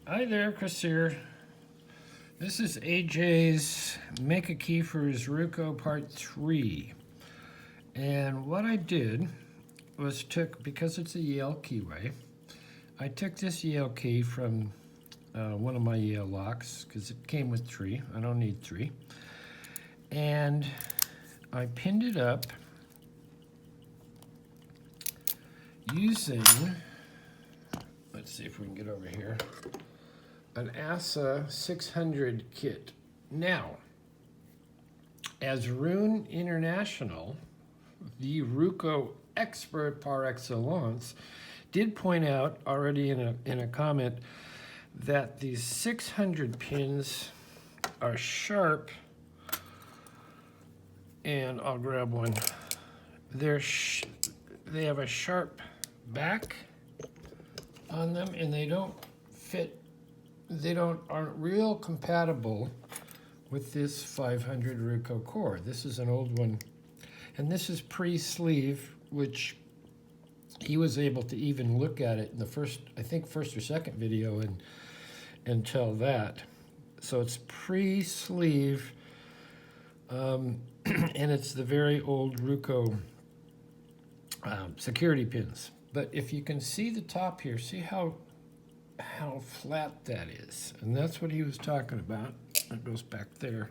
Hi there, Chris here. This is AJ's Make a Key for his Ruko Part 3. And what I did was because it's a Yale keyway, I took this Yale key from one of my Yale locks, because it came with 3. I don't need 3. And I pinned it up using, let's see if we can get over here, an ASA 600 kit. Now, as Rune International, the Ruko expert par excellence, did point out already in a comment that these 600 pins are sharp, and I'll grab one. They have a sharp back on them, and they don't fit. Aren't real compatible with this 500 Ruko core. This is an old one, and this is pre-sleeve, which he was able to even look at it in the first or second video and tell that. So it's pre-sleeve, and it's the very old Ruko security pins. But if you can see the top here, see how flat that is, and that's what he was talking about. It goes back there.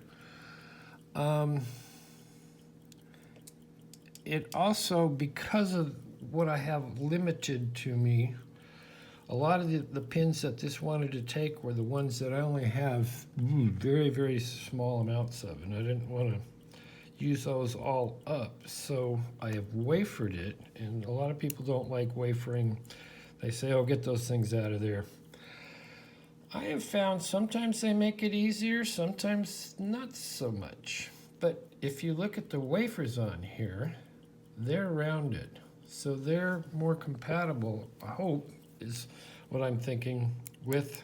It also, because of what I have limited to me, a lot of the pins that this wanted to take were the ones that I only have very, very small amounts of, and I didn't want to use those all up. So I have wafered it, and a lot of people don't like wafering. They say, oh, get those things out of there. I have found sometimes they make it easier, sometimes not so much. But if you look at the wafers on here, they're rounded. So they're more compatible, I hope, is what I'm thinking, with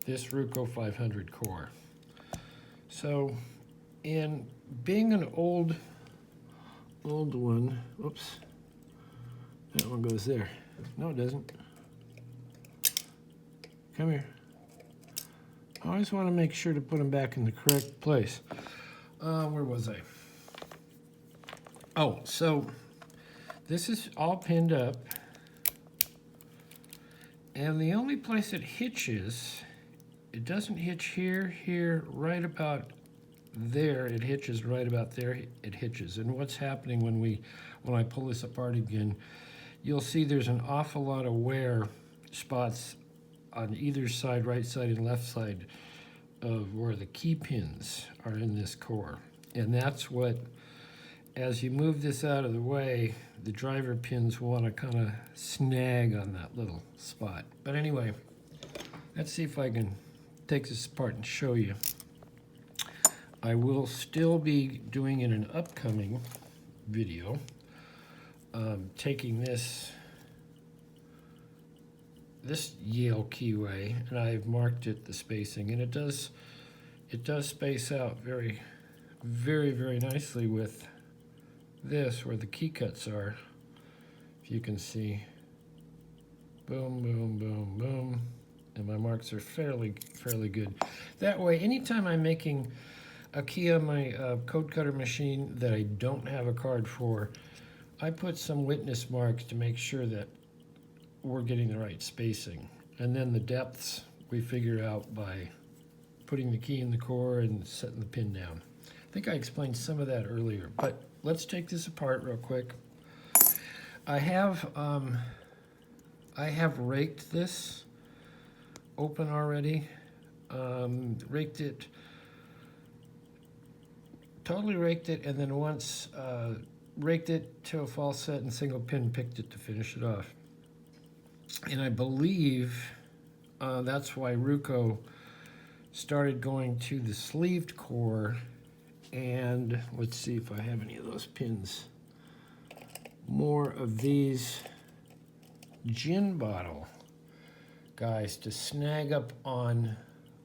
this Ruko 500 core. So in being an old one, oops, that one goes there. No, it doesn't. Come here. I always want to make sure to put them back in the correct place. Where was I? Oh, so this is all pinned up, and the only place it hitches, it doesn't hitch here, right about there. It hitches right about there. It hitches. And what's happening when I pull this apart again, you'll see there's an awful lot of wear spots on either side, right side and left side, of where the key pins are in this core. And that's what, as you move this out of the way, the driver pins want to kind of snag on that little spot. But anyway, let's see if I can take this apart and show you. I will still be doing in an upcoming video, taking this Yale keyway, and I've marked it, the spacing, and it does space out very, very, very nicely with this, where the key cuts are. If you can see, boom, boom, boom, boom, and my marks are fairly good. That way, anytime I'm making a key on my code cutter machine that I don't have a card for, I put some witness marks to make sure that we're getting the right spacing. And then the depths we figure out by putting the key in the core and setting the pin down. I think I explained some of that earlier, but let's take this apart real quick. I have raked this open already. Totally raked it, and then once raked it to a false set and single pin picked it to finish it off. And I believe that's why Ruko started going to the sleeved core. And let's see if I have any of those pins. More of these gin bottle guys to snag up on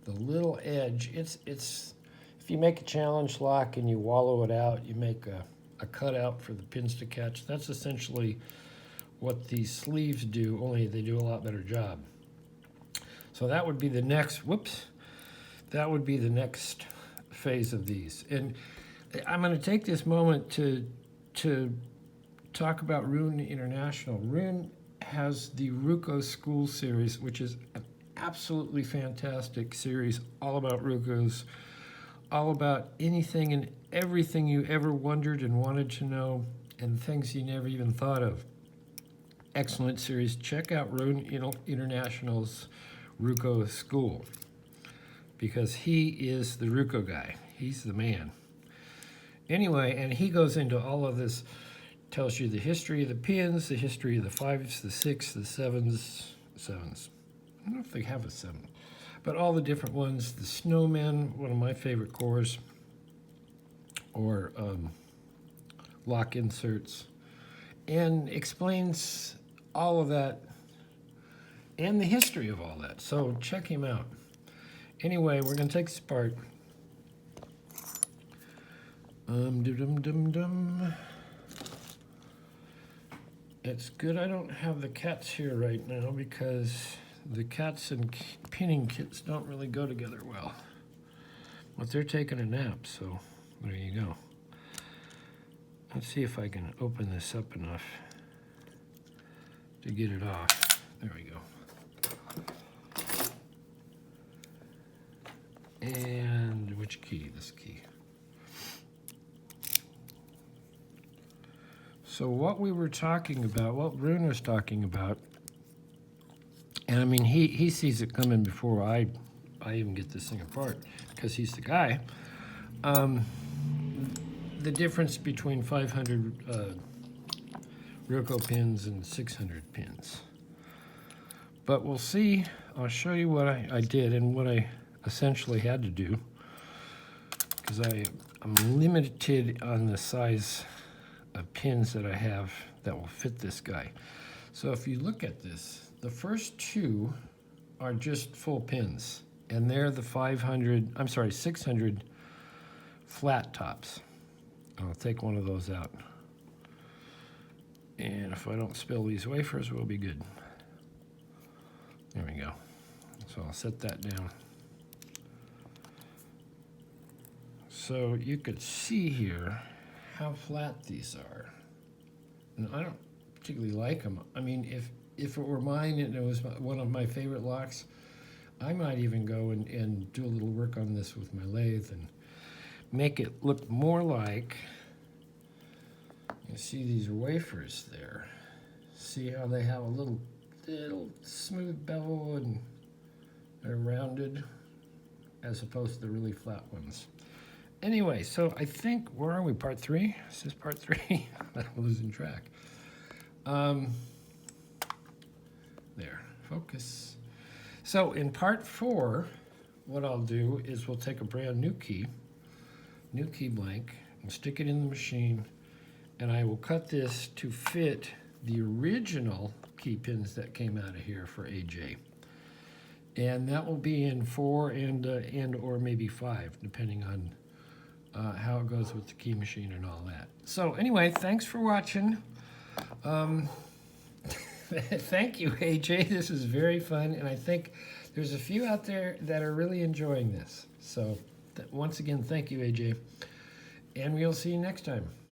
the little edge. It's if you make a challenge lock and you wallow it out, you make a cutout for the pins to catch. That's essentially what these sleeves do, only they do a lot better job. So that would be the next, whoops, that would be the next phase of these. And I'm going to take this moment to talk about Rune International. Rune has the Ruko School series, which is an absolutely fantastic series, all about Rukos, all about anything and everything you ever wondered and wanted to know, and things you never even thought of. Excellent series. Check out Rune International's Ruko School, because he is the Ruko guy. He's the man. Anyway, and he goes into all of this, tells you the history of the pins, the history of the 5s, the 6s, the 7s. I don't know if they have a 7, but all the different ones. The Snowmen, one of my favorite cores, or lock inserts, and explains all of that and the history of all that. So check him out. Anyway, we're going to take this apart. It's good I don't have the cats here right now, because the cats and pinning kits don't really go together well. But they're taking a nap, so there you go. Let's see if I can open this up enough to get it off. There we go. And which key? This key. So what we were talking about, what Rune was talking about, and I mean, he sees it coming before I even get this thing apart, because he's the guy. The difference between 500 Ruko pins and 600 pins. But we'll see. I'll show you what I did and what I essentially had to do, because I'm limited on the size of pins that I have that will fit this guy. So if you look at this, the first two are just full pins, and they're the 600 flat tops. I'll take one of those out. And if I don't spill these wafers, we'll be good. There we go. So I'll set that down. So you could see here how flat these are. And I don't particularly like them. I mean, if it were mine and it was one of my favorite locks, I might even go and do a little work on this with my lathe and make it look more like, you see these wafers there. See how they have a little smooth bevel and they're rounded, as opposed to the really flat ones. Anyway, so I think, where are we, part 3? Is this part 3? I'm losing track. There, focus. So in part 4, what I'll do is we'll take a brand new key blank, and stick it in the machine, and I will cut this to fit the original key pins that came out of here for AJ. And that will be in 4 and or maybe 5, depending on how it goes with the key machine and all that. So anyway, thanks for watching. Thank you, AJ. This is very fun, and I think there's a few out there that are really enjoying this. So once again, thank you, AJ. And we'll see you next time.